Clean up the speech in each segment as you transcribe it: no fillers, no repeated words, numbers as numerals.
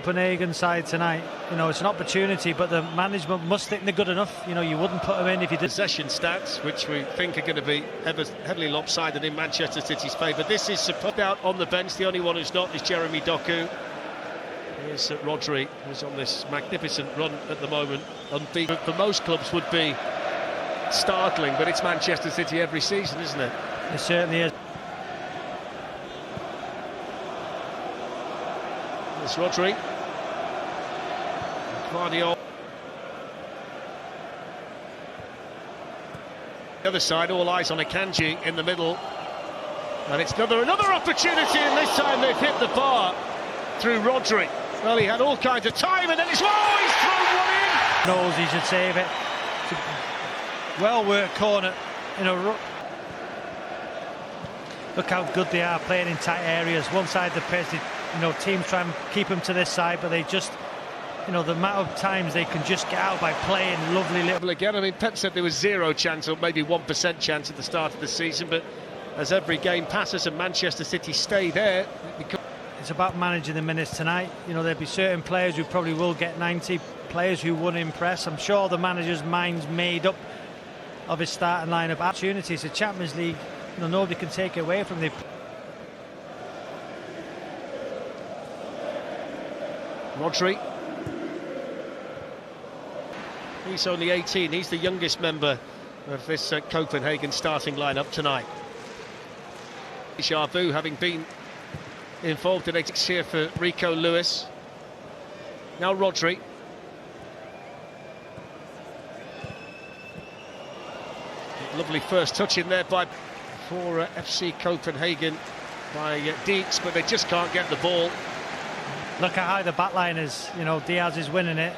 Copenhagen side tonight. You know, it's an opportunity, but the management must think they're good enough. You know, you wouldn't put them in if you did. Possession stats, which we think are going to be heavily lopsided in Manchester City's favour. This is superb. Out on the bench, the only one who's not is Jeremy Doku. Here's Rodri, who's on this magnificent run at the moment. Unbeaten for most clubs would be startling, but it's Manchester City every season, isn't it? It certainly is. There's Rodri. Guardiola. The other side, all eyes on Akanji in the middle. And it's another opportunity, and this time they've hit the bar through Rodri. Well, he had all kinds of time, and then he's thrown one in! Knows he should save it. It's a well-worked corner. You know, look how good they are playing in tight areas. One side of the pitch, you know, teams try and keep them to this side, but they just, you know, the amount of times they can just get out by playing lovely little. Again, I mean, Pep said there was 0 chance or maybe 1% chance at the start of the season, but as every game passes and Manchester City stay there, it's about managing the minutes tonight. You know, there'll be certain players who probably will get 90, players who won't impress. I'm sure the manager's mind's made up of his starting lineup. Opportunities, the Champions League, you know, nobody can take it away from them. Rodri. He's only 18. He's the youngest member of this Copenhagen starting lineup tonight. Jarbu, having been involved in exits here for Rico Lewis. Now Rodri. Lovely first touch in there for FC Copenhagen by Dietz, but they just can't get the ball. Look how high the back line is. You know, Diaz is winning it.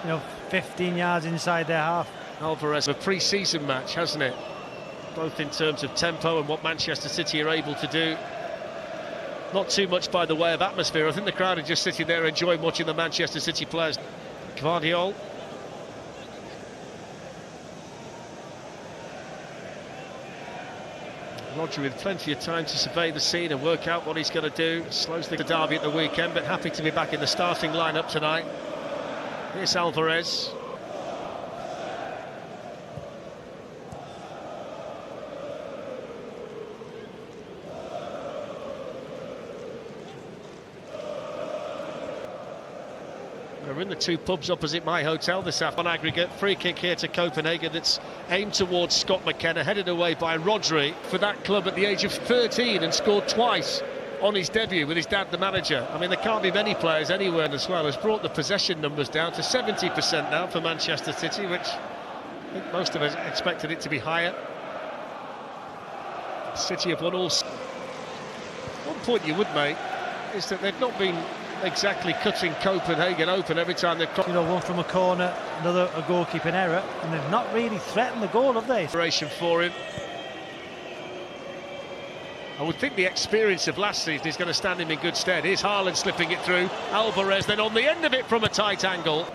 You know, 15 yards inside their half. Alvarez, a pre-season match, hasn't it? Both in terms of tempo and what Manchester City are able to do. Not too much by the way of atmosphere. I think the crowd are just sitting there enjoying watching the Manchester City players. Guardiola. Rodri with plenty of time to survey the scene and work out what he's going to do. Slows the derby at the weekend, but happy to be back in the starting lineup tonight. Here's Alvarez. We're in the 2 pubs opposite my hotel this afternoon. On aggregate, free kick here to Copenhagen that's aimed towards Scott McKenna, headed away by Rodri for that club at the age of 13 and scored twice on his debut with his dad the manager. I mean, there can't be many players anywhere as well. Has brought the possession numbers down to 70% now for Manchester City, which I think most of us expected it to be higher. City have won all. One point you would make is that they've not been exactly cutting Copenhagen open every time they've crossed. You know, one from a corner, another a goalkeeping error, and they've not really threatened the goal, have they? For him. I would think the experience of last season is going to stand him in good stead. Here's Haaland slipping it through. Alvarez then on the end of it from a tight angle.